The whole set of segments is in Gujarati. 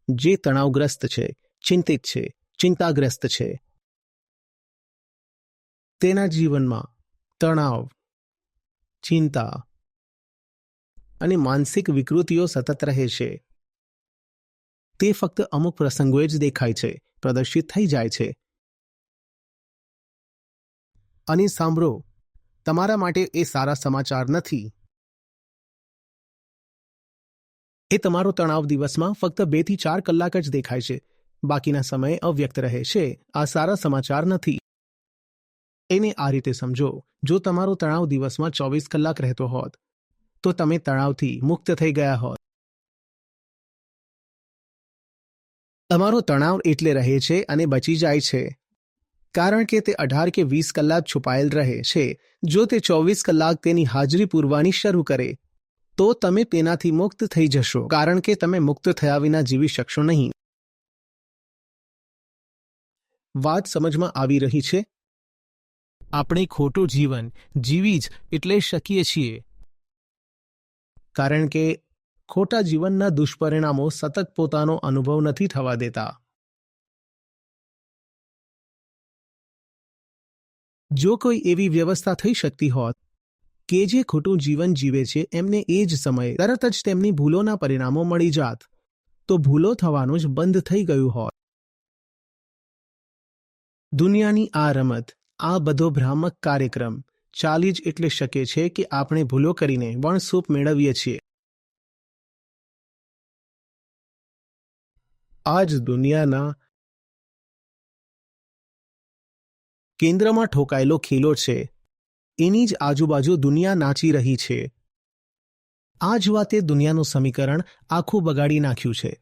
જે તણાવગ્રસ્ત છે, ચિંતિત છે, ચિંતાગ્રસ્ત છે, તેના જીવનમાં તણાવ, ચિંતા અને માનસિક વિકૃતિઓ સતત રહે છે. તે ફક્ત અમુક પ્રસંગોએ જ દેખાય છે, પ્રદર્શિત થઈ જાય છે. અને સાંભળો, તમારા માટે એ સારા સમાચાર નથી. એ તમારો તણાવ દિવસમાં ફક્ત 2 થી 4 કલાક જ દેખાય છે, બાકીના સમય અવ્યક્ત રહે છે. આ સારા સમાચાર નથી. એને આ રીતે સમજો, જો તમારો તણાવ દિવસમાં 24 કલાક રહેતો હોત તો તમે તણાવથી મુક્ત થઈ ગયા હોત. તમારો તણાવ એટલે રહે છે અને બચી જાય છે કારણ કે તે 18 કે 20 કલાક છુપાયેલ રહે છે. જો તે 24 કલાક તેની હાજરી પૂરવાની શરૂ કરે તો તમે તેનાથી મુક્ત થઈ જશો, કારણ કે તમે મુક્ત થયા વિના જીવી શકશો નહીં. વાત સમજમાં આવી રહી છે? આપણે ખોટું જીવન જીવી જ એટલે શકીએ છીએ કારણ કે ખોટા જીવનના દુષ્પરિણામો સતત પોતાનો અનુભવ નથી થવા દેતા. જો કોઈ એવી વ્યવસ્થા થઈ શકતી હોત કે જે ખોટું જીવન જીવે છે એમને એ જ સમયે તરત જ તેમની ભૂલોના પરિણામો મળી જાત, તો ભૂલો થવાનું જ બંધ થઈ ગયું હોત. દુનિયાની આ રમત, આ બધો ભ્રામક કાર્યક્રમ ચાલી જ એટલે શકે છે કે આપણે ભૂલો કરીને વણસૂપ મેળવીએ છીએ. આ જ દુનિયાના કેન્દ્રમાં ઠોકાયેલો ખેલો છે. એની જ આજુબાજુ દુનિયા નાચી રહી છે. આ જ વાતે દુનિયાનું સમીકરણ આખું બગાડી નાખ્યું છે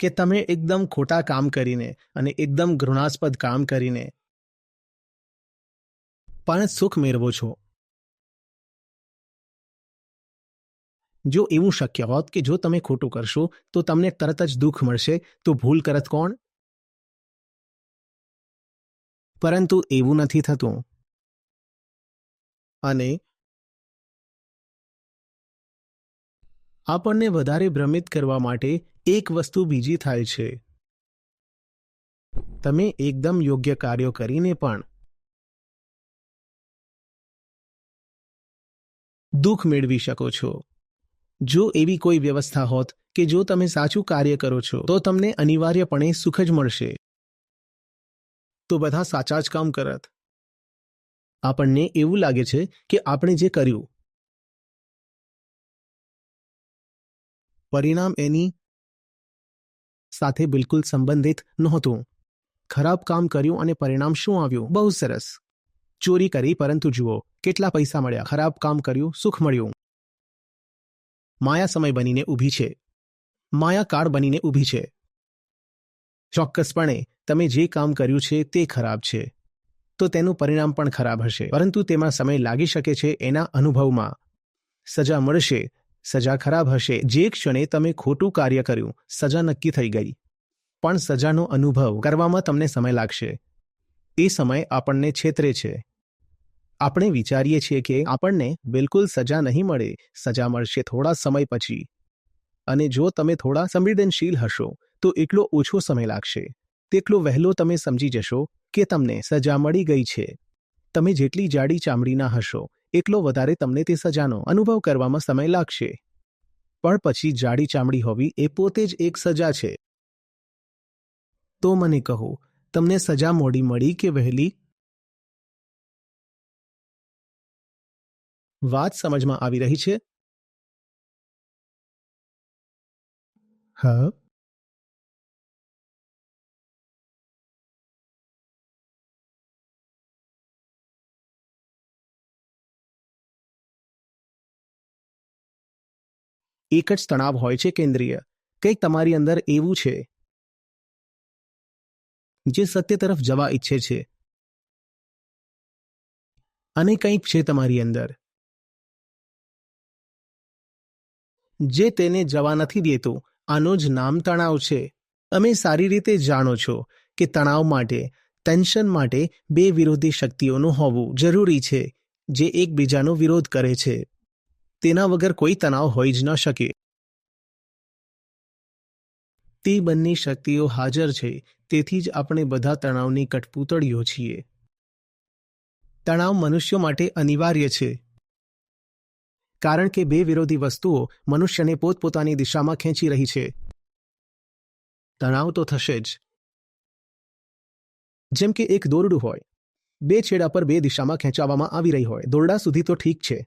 કે તમે એકદમ ખોટા કામ કરીને અને એકદમ ઘૃણાસ્પદ કામ કરીને પણ સુખ મેળવો છો. જો એવું શક્ય હોત કે જો તમે ખોટું કરશો તો તમને તરત જ દુઃખ મળશે, તો ભૂલ કરત કોણ? પરંતુ એવું નથી થતું. અને આપણને વધારે ભ્રમિત કરવા માટે એક વસ્તુ બીજી થાય છે. તમે એકદમ યોગ્ય કાર્યો કરીને પણ દુઃખ મેળવી શકો છો. જો એવી કોઈ વ્યવસ્થા હોત કે જો તમે સાચું કાર્ય કરો છો તો તમને અનિવાર્યપણે સુખ જ મળશે, તો બધા સાચા જ કામ કરત. આપણને એવું લાગે છે કે આપણે જે કર્યું પરિણામ એની સાથે બિલકુલ સંબંધિત નહોતું. ખરાબ કામ કર્યું અને પરિણામ શું આવ્યું? બહુ સરસ. ચોરી કરી પરંતુ જુઓ કેટલા પૈસા મળ્યા. ખરાબ કામ કર્યું, સુખ મળ્યું. માયા સમય બનીને ઊભી છે. માયા કાળ બનીને ઊભી છે. ચોક્કસપણે તમે જે કામ કર્યું છે તે ખરાબ છે, તો તેનું પરિણામ પણ ખરાબ હશે, પરંતુ તેમાં સમય લાગી શકે છે. એના અનુભવમાં સજા મળશે. સજા ખરાબ હશે. જે ક્ષણે તમે ખોટું કાર્ય કર્યું, સજા નક્કી થઈ ગઈ, પણ સજાનો અનુભવ કરવામાં તમને સમય લાગશે. એ સમય આપણને છેતરે છે. આપણે વિચારીએ છીએ કે આપણને બિલકુલ સજા નહીં મળે, સજા મળશે થોડા સમય પછી. અને જો તમે થોડા સંવેદનશીલ હશો તો એટલો ઓછો સમય લાગશે, તેટલો વહેલો તમે સમજી જશો કે તમને સજા મળી ગઈ છે. તમે જેટલી જાડી ચામડીના હશો એટલો વધારે તમને તે સજાનો અનુભવ કરવામાં સમય લાગશે. પણ પછી જાડી ચામડી હોવી એ પોતે જ એક સજા છે. તો મને કહો, તમને સજા મોડી મળી કે વહેલી? વાત સમજમાં આવી રહી છે? હા. એક જ તણાવ હોય છે કેન્દ્રીય. કંઈક તમારી અંદર એવું છે જે સત્ય તરફ જવા ઈચ્છે છે, અને કંઈક છે તમારી અંદર જે તેને જવા નથી દેતું. આનું જ નામ તણાવ છે. તમે સારી રીતે જાણો છો કે તણાવ માટે, ટેન્શન માટે બે વિરોધી શક્તિઓનું હોવું જરૂરી છે જે એકબીજાનો વિરોધ કરે છે. તેના વગર કોઈ તણાવ હોઈ જ ન શકે. તે બંને શક્તિઓ હાજર છે, તેથી જ આપણે બધા તણાવની કઠપૂતળીઓ છીએ. તણાવ મનુષ્યો માટે અનિવાર્ય છે, કારણ કે બે વિરોધી વસ્તુઓ મનુષ્યને પોતપોતાની દિશામાં ખેંચી રહી છે. તણાવ તો થશે જ. જેમ કે એક દોરડું હોય, બે છેડા પર બે દિશામાં ખેંચાવવામાં આવી રહી હોય. દોરડા સુધી તો ઠીક છે.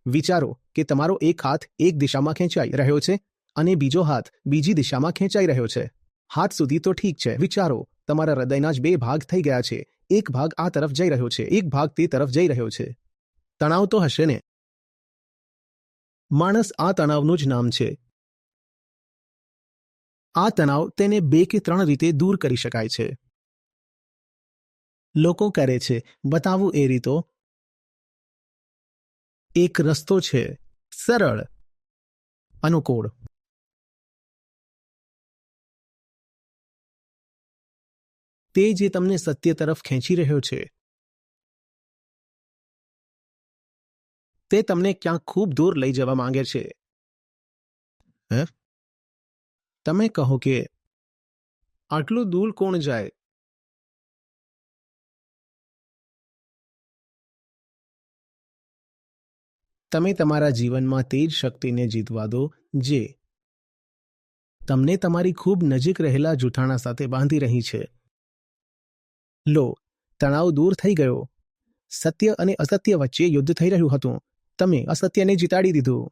વિચારો કે તમારો એક હાથ એક દિશામાં ખેંચાઈ રહ્યો છે અને બીજો હાથ બીજી દિશામાં ખેંચાઈ રહ્યો છે. હાથ સુધી તો ઠીક છે. વિચારો, તમારા હૃદયના જ બે ભાગ થઈ ગયા છે. એક ભાગ આ તરફ જઈ રહ્યો છે, એક ભાગ તે તરફ જઈ રહ્યો છે. તણાવ તો હશે ને? માણસ આ તણાવનું જ નામ છે. આ તણાવ તેને 2 કે 3 રીતે દૂર કરી શકાય છે. લોકો કરે છે, બતાવું એ રીતો. એક રસ્તો છે, સરળ, અનુકૂળ. તે જે તમને સત્ય તરફ ખેંચી રહ્યો છે. તે તમને ક્યાંક ખૂબ દૂર લઈ જવા માંગે છે. તમે કહો કે આટલું દૂર કોણ જાય? તમે તમારા જીવનમાં તે જ શક્તિને જીતવા દો જે તમને તમારી ખૂબ નજીક રહેલા જૂઠાણા સાથે બાંધી રહી છે. લો, તણાવ દૂર થઈ ગયો. સત્ય અને અસત્ય વચ્ચે યુદ્ધ થઈ રહ્યું હતું. તમે અસત્યને જીતાડી દીધું.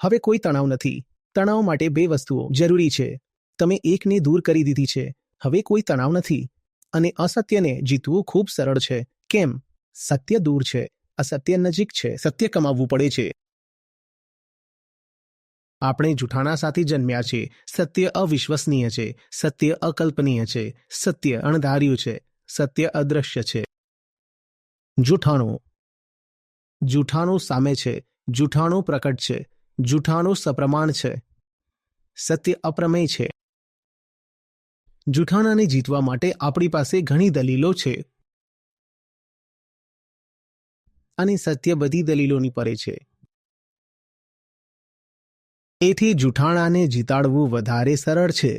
હવે કોઈ તણાવ નથી. તણાવ માટે 2 વસ્તુઓ જરૂરી છે. તમે એકને દૂર કરી દીધી છે. હવે કોઈ તણાવ નથી. અને અસત્યને જીતવું ખૂબ સરળ છે. કેમ? સત્ય દૂર છે, અસત્ય નજીક છે. સત્ય કમાવવું પડે છે. આપણે જૂઠાણા સાથે જન્મ્યા છે. સત્ય અવિશ્વસનીય છે. સત્ય અકલ્પનીય છે. સત્ય અણધાર્યું છે. સત્ય અદૃશ્ય છે. જૂઠાણું સામે છે. જૂઠાણું પ્રકટ છે. જૂઠાણું સપ્રમાણ છે. સત્ય અપ્રમેય છે. જૂઠાણાને જીતવા માટે આપણી પાસે ઘણી દલીલો છે. અને સત્ય બધી દલીલોની પરે છે. એથી જૂઠાણાને જીતાડવું વધારે સરળ છે.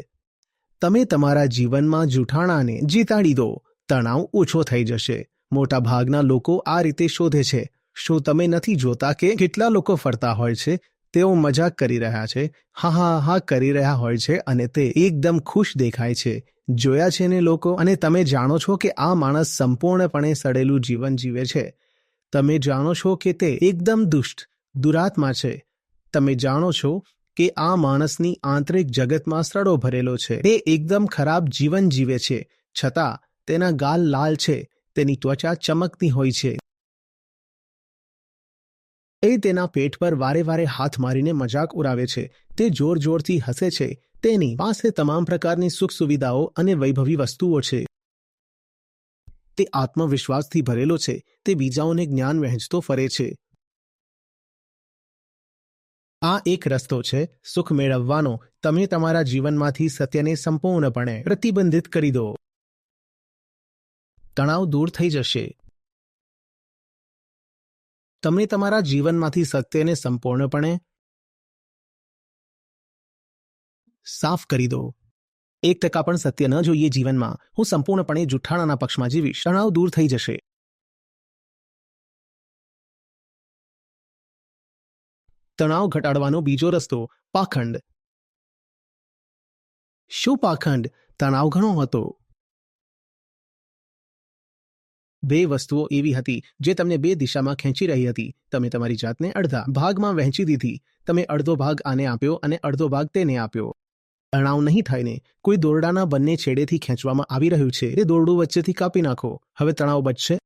તમે તમારા જીવનમાં જૂઠાણાને જીતાડી દો, તણાવ ઓછો થઈ જશે. મોટા ભાગના લોકો આ રીતે શોધે છે. શું તમે નથી જોતા કે કેટલા લોકો ફરતા હોય છે? તેઓ મજાક કરી રહ્યા છે, હા હા હા કરી રહ્યા હોય છે અને તે એકદમ ખુશ દેખાય છે. જોયા છે ને લોકો? અને તમે જાણો છો કે આ માણસ સંપૂર્ણપણે સડેલું જીવન જીવે છે. તમે જાણો છો કે તે એકદમ દુષ્ટ, દુરાત્મા છે. તમે જાણો છો કે આ માણસની આંતરિક જગતમાં સડો ભરેલો છે. તે એકદમ ખરાબ જીવન જીવે છે. છતાં તેના ગાલ લાલ છે, તેની ત્વચા ચમકતી હોય છે. એ તેના પેટ પર વારે વારે હાથ મારીને મજાક ઉડાવે છે. તે જોર જોરથી હસે છે. તેની પાસે તમામ પ્રકારની સુખ સુવિધાઓ અને વૈભવી વસ્તુઓ છે. તે આત્મવિશ્વાસથી ભરેલો છે. તે બીજાઓને જ્ઞાન વહેંચતો ફરે છે. આ એક રસ્તો છે સુખ મેળવવાનો. તમે તમારા જીવનમાંથી સત્યને સંપૂર્ણપણે પ્રતિબંધિત કરી દો. તણાવ દૂર થઈ જશે. તમે તમારા જીવનમાંથી સત્યને સંપૂર્ણપણે સાફ કરી દો. 1% પણ સત્ય ન જોઈએ જીવનમાં. હું સંપૂર્ણપણે જૂઠાણાના પક્ષમાં જીવીશ. તણાવ દૂર થઈ જશે. તણાવ ઘટાડવાનો બીજો રસ્તો, પાખંડ. શું પાખંડ? તણાવ ઘણો હતો. 2 વસ્તુઓ એવી હતી જે તમને 2 દિશામાં ખેંચી રહી હતી. તમે તમારી જાતને અડધા ભાગમાં વહેંચી દીધી. તમે અડધો ભાગ આને આપ્યો અને અડધો ભાગ તેને આપ્યો. તણાવ નહીં થાય ને? કોઈ દોરડાના બંને છેડેથી ખેંચવામાં આવી રહ્યું છે. તે દોરડું વચ્ચેથી કાપી નાખો. હવે તણાવ બચશે.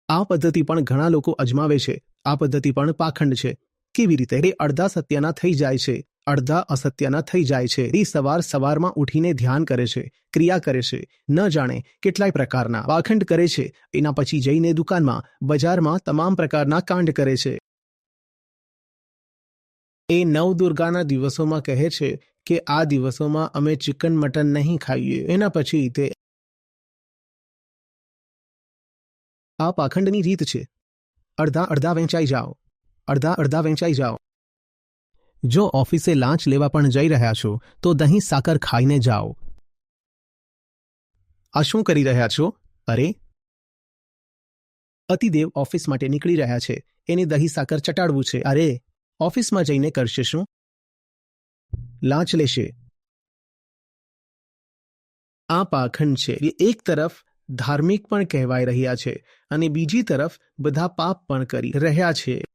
આ પદ્ધતિ પણ ઘણા લોકો અજમાવે છે. આ પદ્ધતિ પણ પાખંડ છે. કેવી રીતે? તે અડધા સત્યના થઈ જાય છે, અડધા અસત્યના થઈ જાય છે. તે સવારમાં ઉઠીને ધ્યાન કરે છે, ક્રિયા કરે છે, ન જાણે કેટલાય પ્રકારના પાખંડ કરે છે. એના પછી જઈને દુકાનમાં, બજારમાં તમામ પ્રકારના કાંડ કરે છે. એ નવદુર્ગાના દિવસોમાં કહે છે કે આ દિવસોમાં અમે ચિકન મટન નહીં ખાઈએ. એના પછી તે આ પાખંડની રીત છે. અડધા અડધા વહેંચાઈ જાઓ. અડધા અડધા વહેંચાઈ જાઓ. જો ઓફિસે લાંચ લેવા પણ જઈ રહ્યા છો તો દહીં સાકર ખાઈને જાઓ. આ શું કરી રહ્યા છો? અરે, અતિદેવ ઓફિસ માટે નીકળી રહ્યા છે, એને દહીં સાકર ચટાડવું છે. અરે, ઓફિસમાં જઈને કરશે શું? લાંચ લેશે. આ પાખંડ છે. એ એક તરફ ધાર્મિક પણ કહેવાય રહ્યા છે અને બીજી તરફ બધા પાપ પણ કરી રહ્યા છે.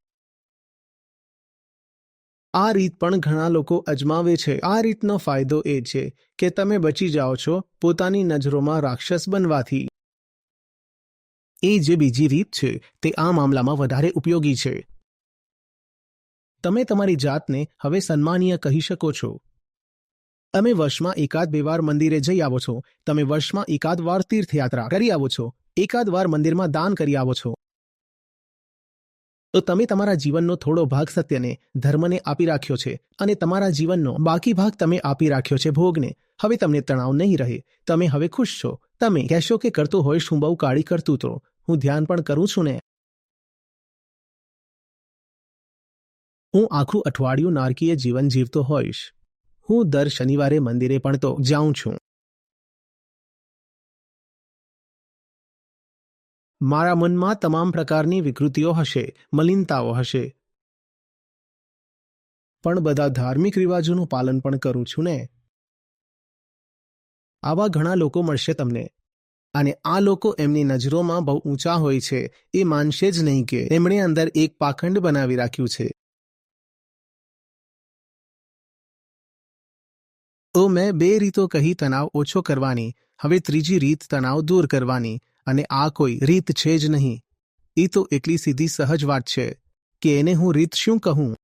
આ રીત પણ ઘણા લોકો અજમાવે છે. આ રીતનો ફાયદો એ છે કે તમે બચી જાઓ છો પોતાની નજરોમાં રાક્ષસ બનવાથી. એ જે બીજી રીત છે તે આ મામલામાં વધારે ઉપયોગી છે. તમે તમારી જાતને હવે સન્માનીય કહી શકો છો. તમે વર્ષમાં એકાદ બે વાર મંદિરે જઈ આવો છો. તમે વર્ષમાં એકાદ વાર તીર્થયાત્રા કરી આવો છો. એકાદ વાર મંદિરમાં દાન કરી આવો છો. તો તમે તમારા જીવનનો થોડો ભાગ સત્યને, ધર્મને આપી રાખ્યો છે અને તમારા જીવનનો બાકી ભાગ તમે આપી રાખ્યો છે ભોગને. હવે તમને તણાવ નહીં રહે. તમે હવે ખુશ છો. તમે કહેશો કે કરતો હોય શું બહુ કાળી કરતૂતો. હું ધ્યાન પણ કરું છું ને. હું આખું અઠવાડિયું નારકીય જીવન જીવતો હોઈશ. હું દર શનિવારે મંદિરે પણ તો જાઉં છું. મારા મનમાં તમામ પ્રકારની વિકૃતિઓ હશે, મલિનતાઓ હશે, પણ બધા ધાર્મિક રિવાજોનું પાલન પણ કરું છું ને. આવા ઘણા લોકો મળશે તમને અને આ લોકો એમની નજરોમાં બહુ ઊંચા હોય છે. એ માનશે જ નહીં કે એમણે અંદર એક પાખંડ બનાવી રાખ્યું છે. તો મેં બે રીતો કહી તણાવ ઓછો કરવાની. હવે ત્રીજી રીત તણાવ દૂર કરવાની. અને આ કોઈ રીત છે જ નહીં. એ તો એટલી સીધી સહજ વાત છે કે એને હું રીત શું કહું.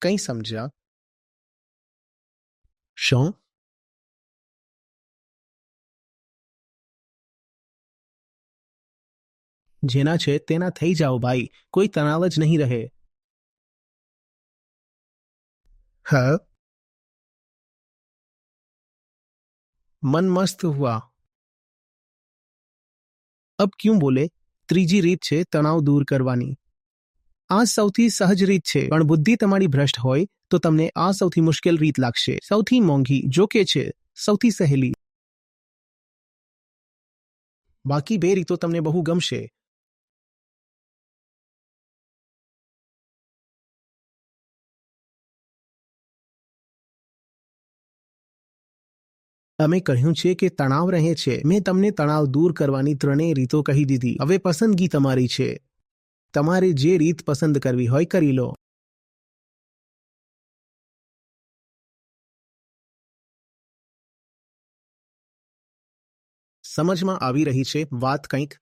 કંઈ સમજ્યા? શું? જેના છે તેના થઈ જાઓ ભાઈ. કોઈ તણાવ જ નહીં રહે. हाँ, मन मस्त हुआ. अब क्यों बोले? ત્રીજી રીત છે તણાવ દૂર કરવાની. આ સૌથી સહજ રીત છે, પણ બુદ્ધિ તમારી ભ્રષ્ટ હોય તો તમને આ સૌથી મુશ્કેલ રીત લાગશે. સૌથી મોંઘી, જોકે છે સૌથી સહેલી. બાકી બે રીતો તમને બહુ ગમશે. અમે કહ્યું છે કે તણાવ રહે છે. મેં તમને તણાવ દૂર કરવાની ત્રણેય રીતો કહી દીધી. હવે પસંદગી તમારી છે. તમારે જે રીત પસંદ કરવી હોય કરી લો. સમજમાં આવી રહી છે વાત કંઈક?